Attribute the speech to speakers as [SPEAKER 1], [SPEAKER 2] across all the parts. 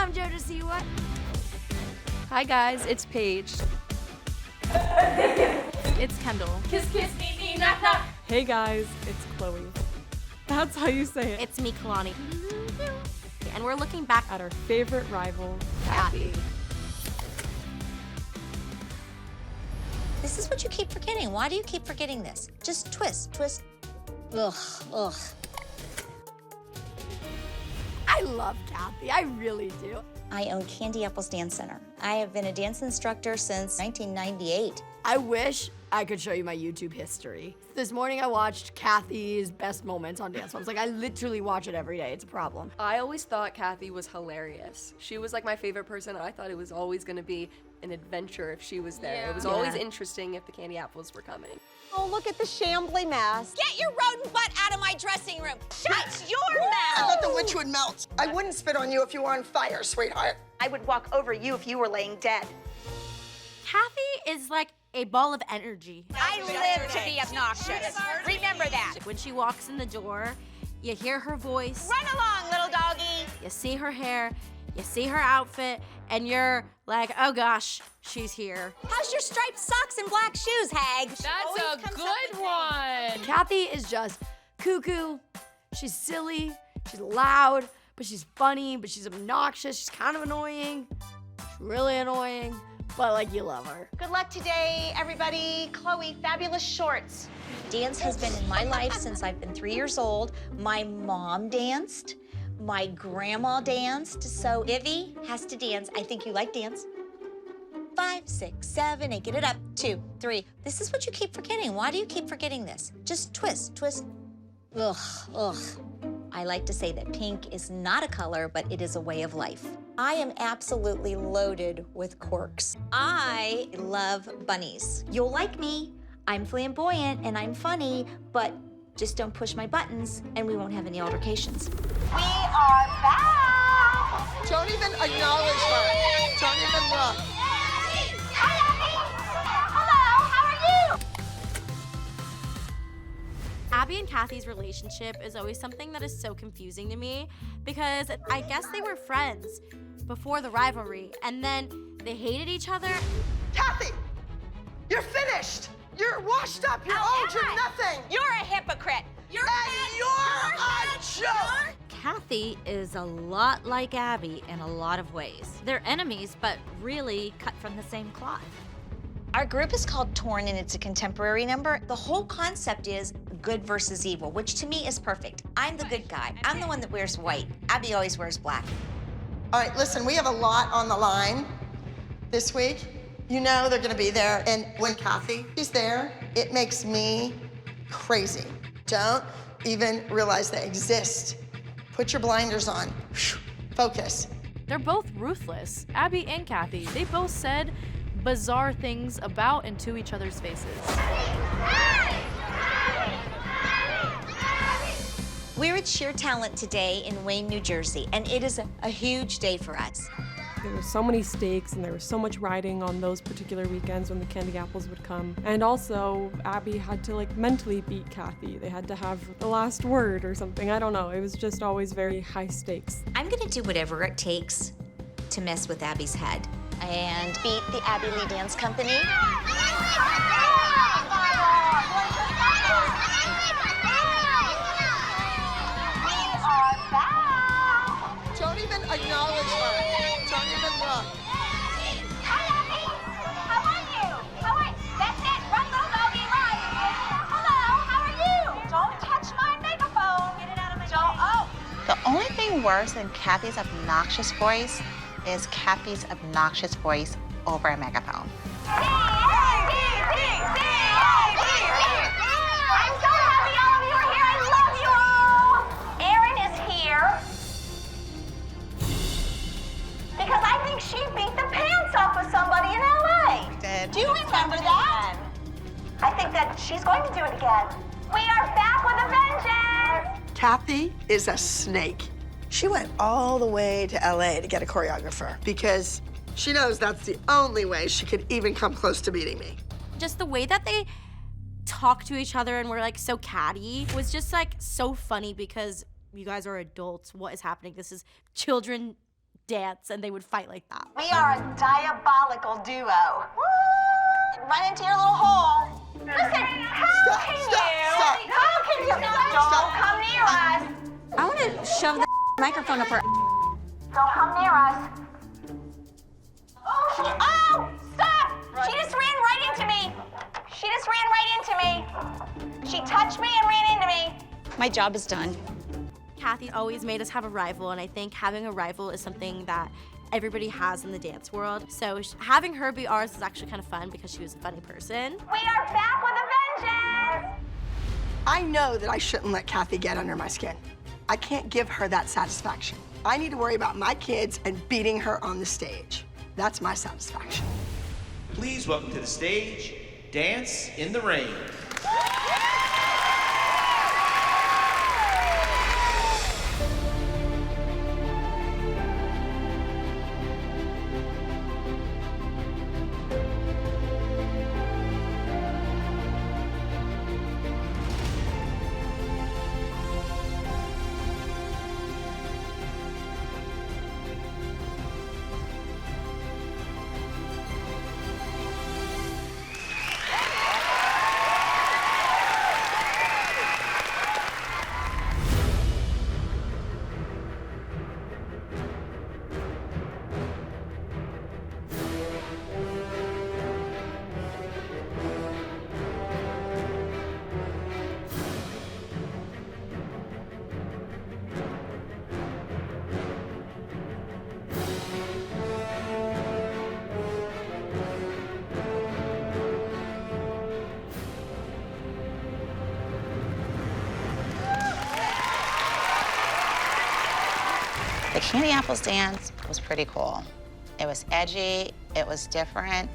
[SPEAKER 1] I'm Joe Siwa.
[SPEAKER 2] Hi guys, it's Paige.
[SPEAKER 3] It's Kendall.
[SPEAKER 4] Kiss, kiss, me, knock, knock.
[SPEAKER 5] Hey guys, it's Chloe. That's how you say it.
[SPEAKER 3] It's me, Kalani. And we're looking back
[SPEAKER 5] At our favorite rival,
[SPEAKER 3] Kathy.
[SPEAKER 6] This is what you keep forgetting. Why do you keep forgetting this? Just twist, twist. Ugh, ugh.
[SPEAKER 1] I love Kathy, I really do.
[SPEAKER 6] I own Candy Apples Dance Center. I have been a dance instructor since 1998.
[SPEAKER 1] I wish I could show you my YouTube history. This morning I watched Kathy's best moments on Dance Moms. Like, I literally watch it every day. It's a problem.
[SPEAKER 2] I always thought Kathy was hilarious. She was like my favorite person. I thought it was always gonna be an adventure if she was there. It was always interesting if the candy apples were coming.
[SPEAKER 7] Oh, look at the Chambly mask.
[SPEAKER 6] Get your rodent butt out of my dressing room. Shut your
[SPEAKER 8] I
[SPEAKER 6] mouth.
[SPEAKER 8] thought the witch would melt. I wouldn't spit on you if you were on fire, sweetheart.
[SPEAKER 7] I would walk over you if you were laying dead.
[SPEAKER 3] Kathy is like a ball of energy.
[SPEAKER 6] I live to be obnoxious. Remember that.
[SPEAKER 3] When she walks in the door, you hear her voice,
[SPEAKER 6] Run along, little doggy.
[SPEAKER 3] you see her hair, you see her outfit, and you're like, oh gosh, she's here.
[SPEAKER 6] How's your striped socks and black shoes, Hag?
[SPEAKER 4] That's a good one.
[SPEAKER 1] Kathy is just cuckoo. She's silly, she's loud, but she's funny, but she's obnoxious. She's kind of annoying. She's really annoying, but like, you love her.
[SPEAKER 7] Good luck today, everybody. Chloe, fabulous shorts.
[SPEAKER 6] Dance has been in my life since I've been 3 years old. My mom danced. My grandma danced. So Ivy has to dance. I think you like dance. 5, 6, 7, 8. Get it up. 2, 3. This is what you keep forgetting. Why do you keep forgetting this? Just twist, twist. Ugh, ugh. I like to say that pink is not a color, but it is a way of life. I am absolutely loaded with quirks. I love bunnies. You'll like me. I'm flamboyant and I'm funny, but just don't push my buttons and we won't have any altercations.
[SPEAKER 7] We are back.
[SPEAKER 8] Don't even acknowledge her. Don't even look.
[SPEAKER 7] Hello, how are you?
[SPEAKER 3] Abby and Kathy's relationship is always something that is so confusing to me because I guess they were friends before the rivalry and then they hated each other.
[SPEAKER 8] Kathy, you're finished. You're washed up. You're old. You're nothing.
[SPEAKER 6] You're a hypocrite.
[SPEAKER 8] You're a joke.
[SPEAKER 9] Kathy is a lot like Abby in a lot of ways. They're enemies, but really cut from the same cloth.
[SPEAKER 6] Our group is called Torn and it's a contemporary number. The whole concept is good versus evil, which to me is perfect. I'm the good guy. I'm the one that wears white. Abby always wears black.
[SPEAKER 8] All right, listen, we have a lot on the line this week. You know they're gonna be there, and when Kathy is there, it makes me crazy. Don't even realize they exist. Put your blinders on. Focus.
[SPEAKER 4] They're both ruthless. Abby and Kathy, they both said bizarre things about and to each other's faces.
[SPEAKER 6] We're at Sheer Talent today in Wayne, New Jersey, and it is a huge day for us.
[SPEAKER 5] There were so many stakes and there was so much riding on those particular weekends when the candy apples would come. And also, Abby had to like mentally beat Kathy. They had to have the last word or something. I don't know. It was just always very high stakes.
[SPEAKER 6] I'm gonna do whatever it takes to mess with Abby's head and beat the Abby Lee Dance Company.
[SPEAKER 8] Don't even acknowledge her. Don't even look.
[SPEAKER 7] The only thing worse than Kathy's obnoxious voice is Kathy's obnoxious voice over a megaphone.
[SPEAKER 10] I'm so happy all of you are here. I love you all. Erin is here because I think she beat the pants off of somebody in LA. Do you remember that? I think that she's going to do it again. We are back with a vengeance.
[SPEAKER 8] Kathy is a snake. She went all the way to LA to get a choreographer because she knows that's the only way she could even come close to beating me.
[SPEAKER 3] Just the way that they talk to each other and were like so catty was just like so funny because you guys are adults. What is happening? This is children dance and they would fight like that.
[SPEAKER 10] We are a diabolical duo. Run into your little hole. Listen, how can you? Don't come near us.
[SPEAKER 6] I want to shove the microphone up her.
[SPEAKER 10] Don't come near us. Oh, stop! She just ran right into me. She touched me and ran into me.
[SPEAKER 6] My job is done.
[SPEAKER 3] Kathy always made us have a rival, and I think having a rival is something that everybody has in the dance world. So having her be ours is actually kind of fun because she was a funny person.
[SPEAKER 10] We are back with a vengeance.
[SPEAKER 8] I know that I shouldn't let Kathy get under my skin. I can't give her that satisfaction. I need to worry about my kids and beating her on the stage. That's my satisfaction.
[SPEAKER 11] Please welcome to the stage, Dance in the Rain.
[SPEAKER 7] The Candy Apples dance was pretty cool. It was edgy, it was different,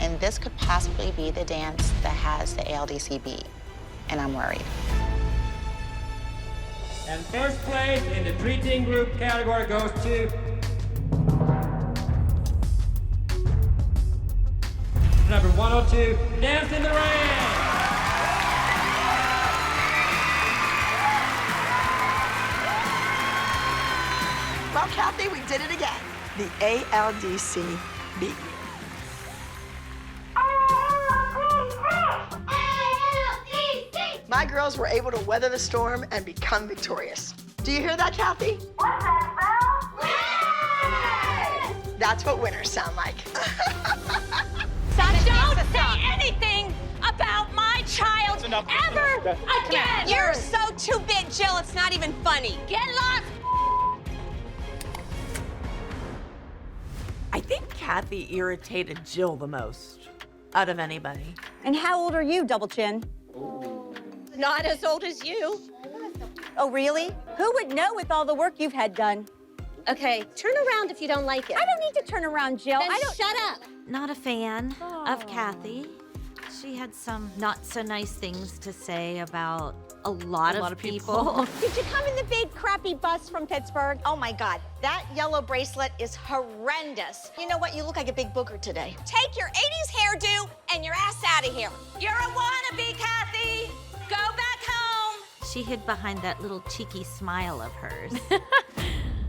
[SPEAKER 7] and this could possibly be the dance that has the ALDC beat, and I'm worried.
[SPEAKER 12] And first place in the three-team group category goes to number 102, Dance in the Rain.
[SPEAKER 8] Well, Kathy, we did it again. The ALDC beat you. My girls were able to weather the storm and become victorious. Do you hear that, Kathy?
[SPEAKER 10] What's that, Belle?
[SPEAKER 8] That's what winners sound like.
[SPEAKER 10] Don't say anything about my child ever again.
[SPEAKER 13] You're so too big, Jill. It's not even funny.
[SPEAKER 10] Get lost.
[SPEAKER 14] I think Kathy irritated Jill the most out of anybody.
[SPEAKER 13] And how old are you, Double Chin?
[SPEAKER 9] Not as old as you.
[SPEAKER 13] Oh, really? Who would know with all the work you've had done?
[SPEAKER 9] Okay, turn around if you don't like it.
[SPEAKER 13] I don't need to turn around, Jill.
[SPEAKER 9] Then
[SPEAKER 13] I don't.
[SPEAKER 9] shut up.
[SPEAKER 15] Not a fan of Kathy. She had some not so nice things to say about a lot of people.
[SPEAKER 13] Did you come in the big crappy bus from Pittsburgh? Oh my God, that yellow bracelet is horrendous. You know what? You look like a big booger today. Take your 80s hairdo and your ass out of here.
[SPEAKER 10] You're a wannabe, Kathy. Go back home.
[SPEAKER 15] She hid behind that little cheeky smile of hers.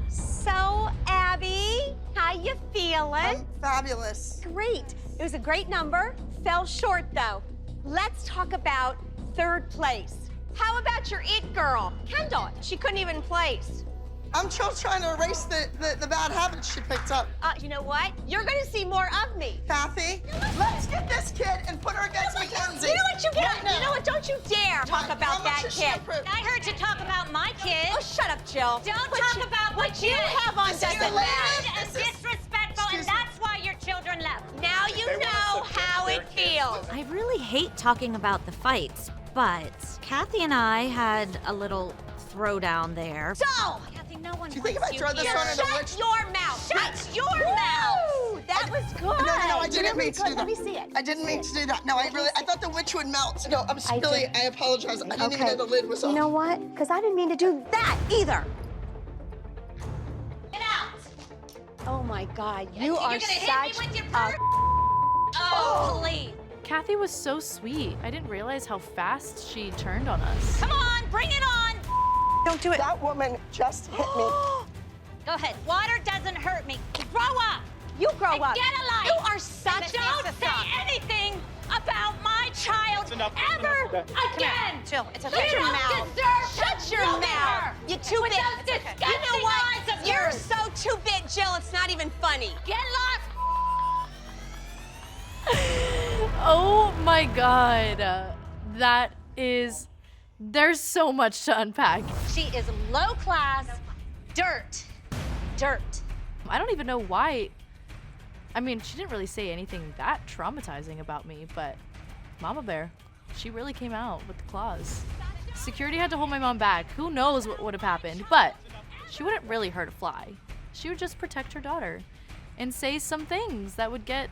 [SPEAKER 13] So, Abby, how you feeling?
[SPEAKER 8] I'm fabulous.
[SPEAKER 13] Great. It was a great number. Fell short, though. Let's talk about third place. How about your it girl, Kendall? She couldn't even place.
[SPEAKER 8] I'm still trying to erase the bad habits she picked up.
[SPEAKER 13] You know what? You're gonna see more of me.
[SPEAKER 8] Kathy, let's get this kid and put her against Mackenzie.
[SPEAKER 13] You know what you get?
[SPEAKER 8] Right now.
[SPEAKER 13] You know what? Don't you dare talk
[SPEAKER 8] How
[SPEAKER 13] about
[SPEAKER 8] much
[SPEAKER 13] that
[SPEAKER 8] is she
[SPEAKER 13] kid.
[SPEAKER 8] approved?
[SPEAKER 10] I heard you talk about my kid.
[SPEAKER 13] Oh, shut up, Jill.
[SPEAKER 10] Don't
[SPEAKER 13] What
[SPEAKER 10] talk
[SPEAKER 13] you-
[SPEAKER 10] about my
[SPEAKER 13] what you
[SPEAKER 10] kid.
[SPEAKER 13] have on
[SPEAKER 10] This is
[SPEAKER 13] doesn't
[SPEAKER 10] rude
[SPEAKER 13] matter.
[SPEAKER 10] and disrespectful, and that's why your children left.
[SPEAKER 13] Now you know how it feels.
[SPEAKER 15] I really hate talking about the fights, but Kathy and I had a little throwdown there.
[SPEAKER 13] So,
[SPEAKER 10] Kathy, no one
[SPEAKER 8] Do you think if I
[SPEAKER 10] wants
[SPEAKER 8] throw this one at a
[SPEAKER 13] shut
[SPEAKER 8] witch?
[SPEAKER 13] your mouth. Shut your mouth. That was good.
[SPEAKER 8] No, I didn't mean to do that.
[SPEAKER 13] Let me see it.
[SPEAKER 8] I didn't mean to do that. No, I thought the witch would melt. No, I'm silly. I apologize. I didn't even know the lid was off.
[SPEAKER 13] You know what? Because I didn't mean to do that either.
[SPEAKER 10] Get out.
[SPEAKER 13] Oh my God, you are
[SPEAKER 10] You're gonna hit
[SPEAKER 13] such
[SPEAKER 10] me with your
[SPEAKER 13] a.
[SPEAKER 10] purse? Oh, please.
[SPEAKER 4] Kathy was so sweet. I didn't realize how fast she turned on us.
[SPEAKER 10] Come on, bring it on.
[SPEAKER 13] Don't do it.
[SPEAKER 8] That woman just hit me.
[SPEAKER 13] Go ahead. Water doesn't hurt me. Grow up.
[SPEAKER 10] You grow
[SPEAKER 13] And
[SPEAKER 10] up.
[SPEAKER 13] get a life.
[SPEAKER 10] You are such
[SPEAKER 13] And don't say anything about my child ever again.
[SPEAKER 6] Jill, it's okay.
[SPEAKER 13] You
[SPEAKER 6] Shut your
[SPEAKER 13] don't
[SPEAKER 6] mouth.
[SPEAKER 13] deserve
[SPEAKER 6] Shut your
[SPEAKER 13] to be
[SPEAKER 6] mouth.
[SPEAKER 13] her.
[SPEAKER 6] You're too
[SPEAKER 13] With
[SPEAKER 6] big.
[SPEAKER 13] those
[SPEAKER 6] It's okay.
[SPEAKER 13] disgusting
[SPEAKER 6] You know what?
[SPEAKER 13] eyes of
[SPEAKER 6] You're
[SPEAKER 13] yours.
[SPEAKER 6] so too big, Jill. It's not even funny.
[SPEAKER 13] Get lost.
[SPEAKER 4] Oh my god. There's so much to unpack.
[SPEAKER 13] She is low class dirt. Dirt.
[SPEAKER 4] I don't even know why. I mean, she didn't really say anything that traumatizing about me, but Mama Bear, she really came out with the claws. Security had to hold my mom back. Who knows what would have happened, but she wouldn't really hurt a fly. She would just protect her daughter and say some things that would get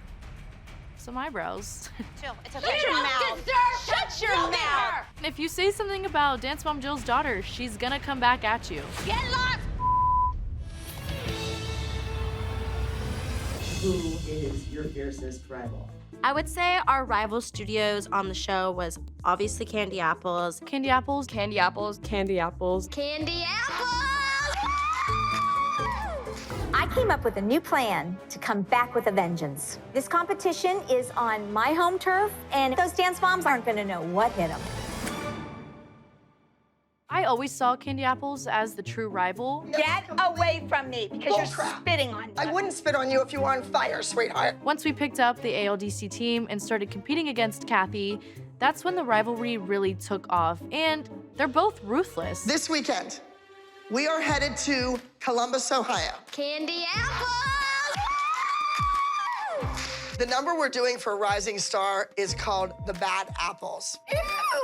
[SPEAKER 4] some eyebrows.
[SPEAKER 6] Jill, it's
[SPEAKER 13] You
[SPEAKER 6] okay. Shut your
[SPEAKER 13] don't
[SPEAKER 6] mouth.
[SPEAKER 13] deserve
[SPEAKER 6] Shut your
[SPEAKER 13] to be
[SPEAKER 6] mouth.
[SPEAKER 13] her.
[SPEAKER 4] And if you say something about Dance Mom Jill's daughter, she's gonna come back at you.
[SPEAKER 13] Get lost.
[SPEAKER 16] Who is your fiercest rival?
[SPEAKER 3] I would say our rival studios on the show was obviously Candy Apples.
[SPEAKER 4] Candy Apples?
[SPEAKER 2] Candy Apples.
[SPEAKER 5] Candy Apples.
[SPEAKER 10] Candy apples! I came up with a new plan to come back with a vengeance. This competition is on my home turf, and those dance moms aren't gonna know what hit them.
[SPEAKER 4] I always saw Candy Apples as the true rival.
[SPEAKER 13] Get away from me because you're spitting on me.
[SPEAKER 8] I wouldn't spit on you if you were on fire, sweetheart.
[SPEAKER 4] Once we picked up the ALDC team and started competing against Kathy, that's when the rivalry really took off, and they're both ruthless.
[SPEAKER 8] This weekend, we are headed to Columbus, Ohio.
[SPEAKER 10] Candy apples!
[SPEAKER 8] The number we're doing for Rising Star is called the Bad Apples.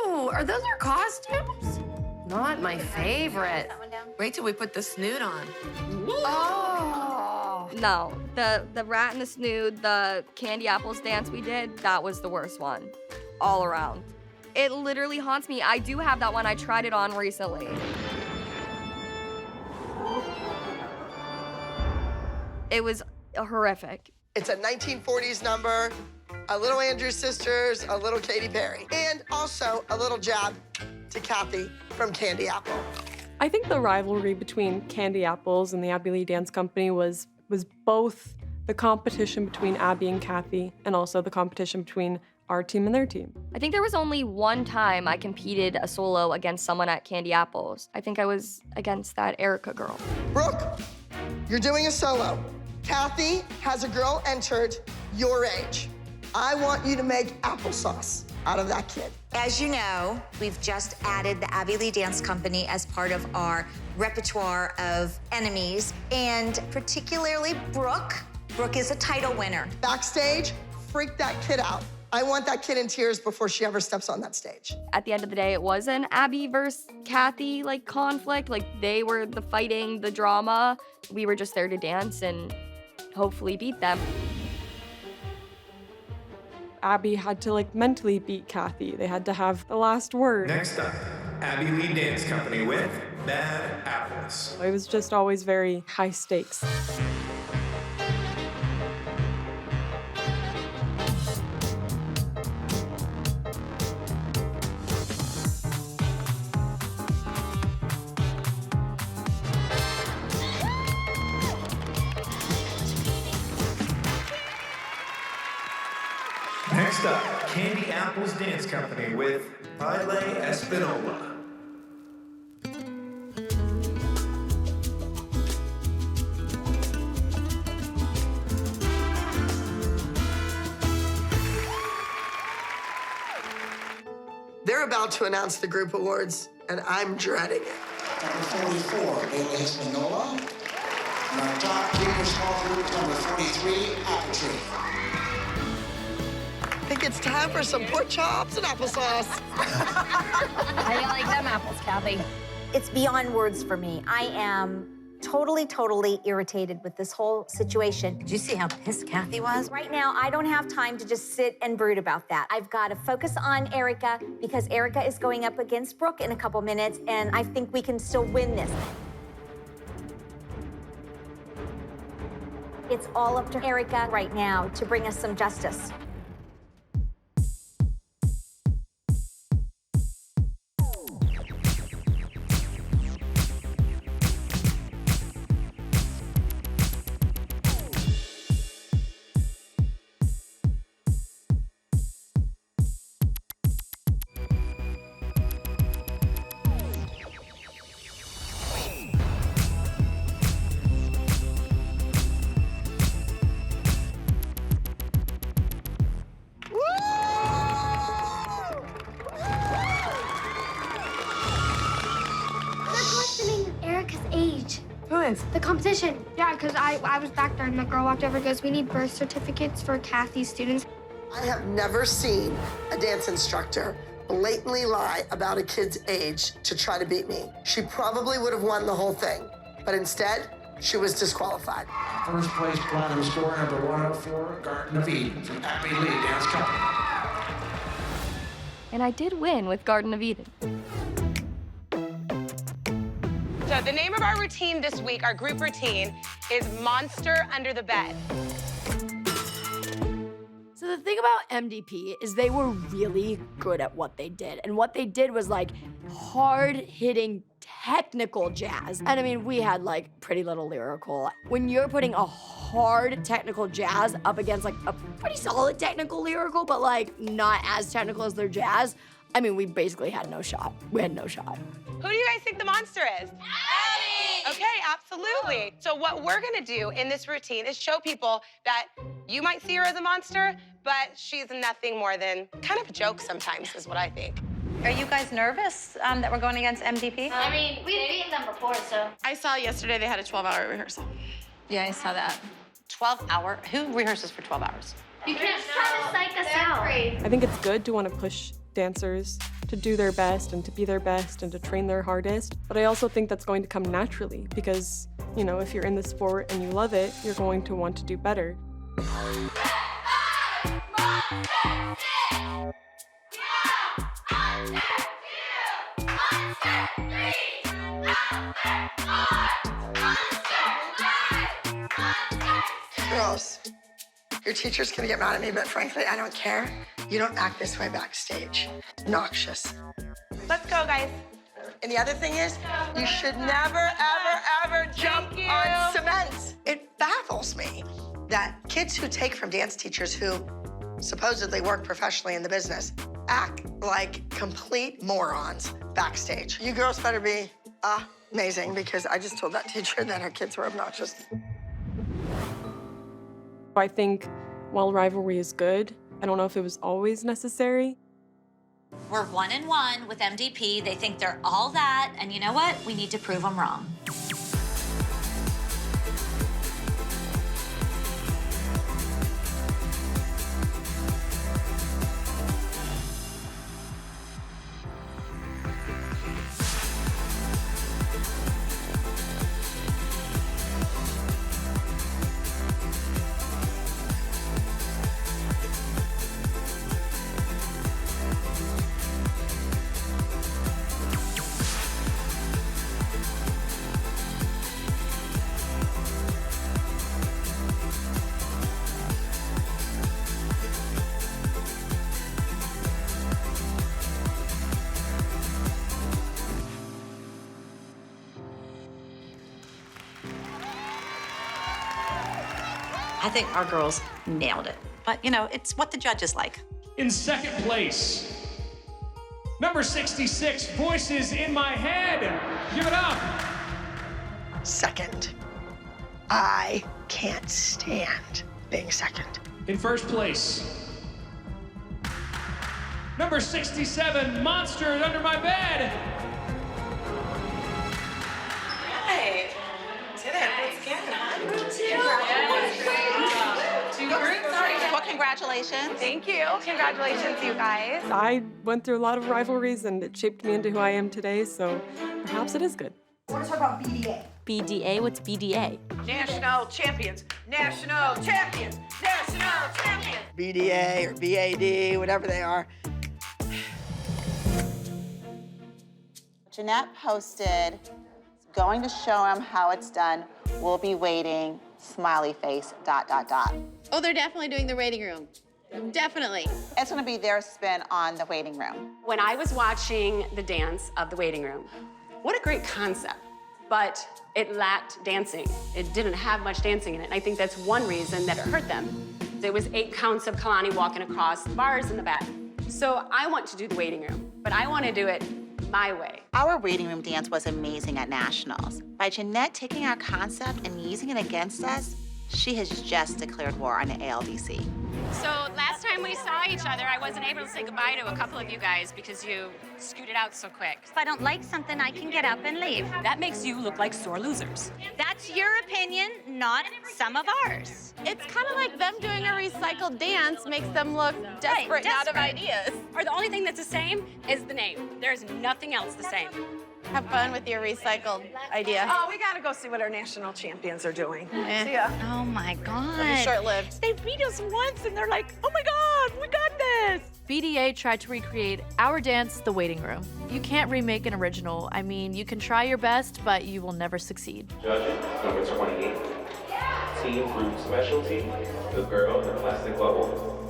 [SPEAKER 1] Ew, are those our costumes? Not my favorite.
[SPEAKER 17] Wait till we put the snoot on.
[SPEAKER 1] Oh.
[SPEAKER 2] No, the rat and the snood, the Candy Apples dance we did, that was the worst one. All around. It literally haunts me. I do have that one. I tried it on recently. It was horrific.
[SPEAKER 8] It's a 1940s number, a little Andrews Sisters, a little Katy Perry, and also a little jab to Kathy from Candy Apple.
[SPEAKER 5] I think the rivalry between Candy Apples and the Abby Lee Dance Company was both the competition between Abby and Kathy and also the competition between our team and their team.
[SPEAKER 2] I think there was only one time I competed a solo against someone at Candy Apples. I think I was against that Erica girl.
[SPEAKER 8] Brooke, you're doing a solo. Kathy has a girl entered your age. I want you to make applesauce out of that kid.
[SPEAKER 6] As you know, we've just added the Abby Lee Dance Company as part of our repertoire of enemies, and particularly Brooke. Brooke is a title winner.
[SPEAKER 8] Backstage, freak that kid out. I want that kid in tears before she ever steps on that stage.
[SPEAKER 2] At the end of the day, it was an Abby versus Kathy conflict. They were the fighting, the drama. We were just there to dance and hopefully beat them.
[SPEAKER 5] Abby had to mentally beat Kathy. They had to have the last word.
[SPEAKER 18] Next up, Abby Lee Dance Company with Bad Apples.
[SPEAKER 5] It was just always very high stakes.
[SPEAKER 18] Next up, Candy Apples Dance Company with Baile Espinola.
[SPEAKER 8] They're about to announce the group awards, and I'm dreading it.
[SPEAKER 19] Number 44, Baile Espinola. And our top junior small group is number 43, Apple Tree.
[SPEAKER 8] I think it's time for some pork chops and applesauce.
[SPEAKER 10] How do you like them apples, Kathy? It's beyond words for me. I am totally irritated with this whole situation.
[SPEAKER 9] Did you see how pissed Kathy was?
[SPEAKER 10] Right now, I don't have time to just sit and brood about that. I've got to focus on Erica because Erica is going up against Brooke in a couple minutes, and I think we can still win this. It's all up to Erica right now to bring us some justice.
[SPEAKER 20] feelings?
[SPEAKER 21] The competition. Yeah, because I was back there and the girl walked over and goes, we need birth certificates for Kathy's students.
[SPEAKER 8] I have never seen a dance instructor blatantly lie about a kid's age to try to beat me. She probably would have won the whole thing, but instead, she was disqualified.
[SPEAKER 19] First place platinum score number 104, Garden of Eden from Abby Lee Dance Company.
[SPEAKER 2] And I did win with Garden of Eden.
[SPEAKER 22] So the name of our routine this week, our group routine, is Monster Under the Bed.
[SPEAKER 1] So the thing about MDP is they were really good at what they did. And what they did was like hard-hitting technical jazz. And I mean, we had like Pretty Little Lyrical. When you're putting a hard technical jazz up against like a pretty solid technical lyrical, but like not as technical as their jazz, I mean, we basically had no shot. We had no shot.
[SPEAKER 22] Who do you guys think the monster is? Abby! Okay, absolutely. So what we're gonna do in this routine is show people that you might see her as a monster, but she's nothing more than kind of a joke sometimes, is what I think.
[SPEAKER 23] Are you guys nervous that we're going against MDP?
[SPEAKER 21] I mean, we've beaten them before, so.
[SPEAKER 22] I saw yesterday they had a 12-hour rehearsal.
[SPEAKER 23] Yeah, I saw that.
[SPEAKER 22] 12-hour? Who rehearses for 12 hours?
[SPEAKER 21] You can't try to psych us out.
[SPEAKER 5] I think it's good to want to push dancers to do their best and to be their best and to train their hardest. But I also think that's going to come naturally because, you know, if you're in the sport and you love it, you're going to want to do better.
[SPEAKER 8] Girls, your teacher's gonna get mad at me, but frankly, I don't care. You don't act this way backstage. Noxious.
[SPEAKER 22] Let's go, guys.
[SPEAKER 8] And the other thing is, you should never, ever, ever jump on cement. It baffles me that kids who take from dance teachers who supposedly work professionally in the business act like complete morons backstage. You girls better be amazing because I just told that teacher that her kids were obnoxious.
[SPEAKER 5] I think while rivalry is good, I don't know if it was always necessary.
[SPEAKER 9] We're 1-1 with MDP. They think they're all that, and you know what? We need to prove them wrong.
[SPEAKER 24] I think our girls nailed it. But, you know, it's what the judges like.
[SPEAKER 12] In second place, number 66, Voices in My Head. Give it up.
[SPEAKER 8] Second. I can't stand being second.
[SPEAKER 12] In first place, number 67, Monsters Under My Bed.
[SPEAKER 22] Hey, did it.
[SPEAKER 7] Well, congratulations.
[SPEAKER 22] Thank you. Congratulations, you guys.
[SPEAKER 5] I went through a lot of rivalries and it shaped me into who I am today, so perhaps it is good.
[SPEAKER 10] I want to talk about BDA.
[SPEAKER 4] BDA? What's BDA?
[SPEAKER 10] National champions. National champions. National champions.
[SPEAKER 8] BDA or BAD, whatever they are.
[SPEAKER 7] Jeanette posted, going to show them how it's done. We'll be waiting, smiley face, ...
[SPEAKER 25] Oh, they're definitely doing the waiting room. Definitely.
[SPEAKER 7] It's gonna be their spin on the waiting room.
[SPEAKER 26] When I was watching the dance of the waiting room, what a great concept, but it lacked dancing. It didn't have much dancing in it, and I think that's one reason that it hurt them. There was 8 counts of Kalani walking across the bars in the back. So I want to do the waiting room, but I want to do it my way.
[SPEAKER 7] Our waiting room dance was amazing at Nationals. By Jeanette taking our concept and using it against us, She has just declared war on the ALDC.
[SPEAKER 3] So last time we saw each other, I wasn't able to say goodbye to a couple of you guys because you scooted out so quick.
[SPEAKER 9] If I don't like something, I can get up and leave.
[SPEAKER 3] That makes you look like sore losers.
[SPEAKER 9] That's your opinion, not some of ours.
[SPEAKER 25] It's kind of like them doing a recycled dance makes them look desperate and out of ideas.
[SPEAKER 3] Or the only thing that's the same is the name. There's nothing else the same.
[SPEAKER 25] Have fun with your recycled idea.
[SPEAKER 11] Oh, we gotta go see what our national champions are doing.
[SPEAKER 25] Eh.
[SPEAKER 11] See ya.
[SPEAKER 9] Oh my God.
[SPEAKER 25] It'll be short-lived.
[SPEAKER 11] They beat us once and they're like, oh my God, we got this.
[SPEAKER 4] BDA tried to recreate our dance, The Waiting Room. You can't remake an original. I mean, you can try your best, but you will never succeed.
[SPEAKER 14] Judging number 28, Team Group Specialty, The Girl in the Plastic Bubble.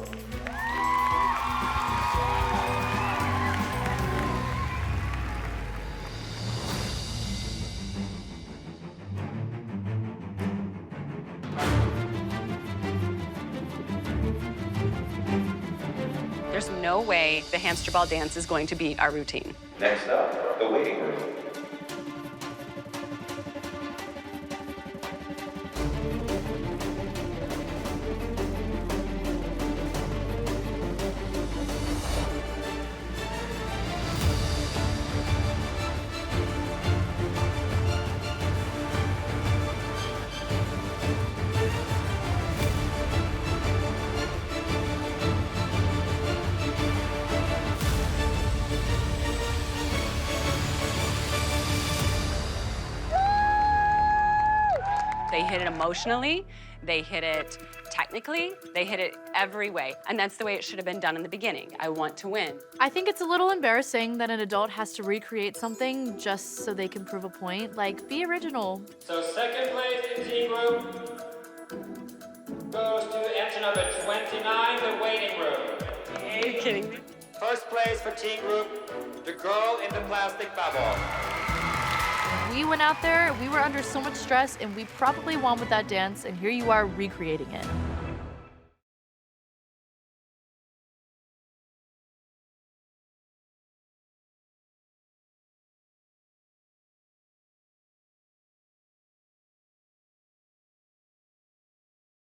[SPEAKER 26] There's no way the hamster ball dance is going to beat our routine.
[SPEAKER 14] Next up, The Waiting Room.
[SPEAKER 26] They hit it emotionally, they hit it technically, they hit it every way. And that's the way it should have been done in the beginning. I want to win.
[SPEAKER 4] I think it's a little embarrassing that an adult has to recreate something just so they can prove a point. Like, be original.
[SPEAKER 15] So second place in team group goes to entry number 29, The Waiting Room.
[SPEAKER 11] Are you kidding me?
[SPEAKER 15] First place for team group, The Girl in the Plastic Bubble.
[SPEAKER 4] We went out there, we were under so much stress, and we probably won with that dance, and here you are recreating it.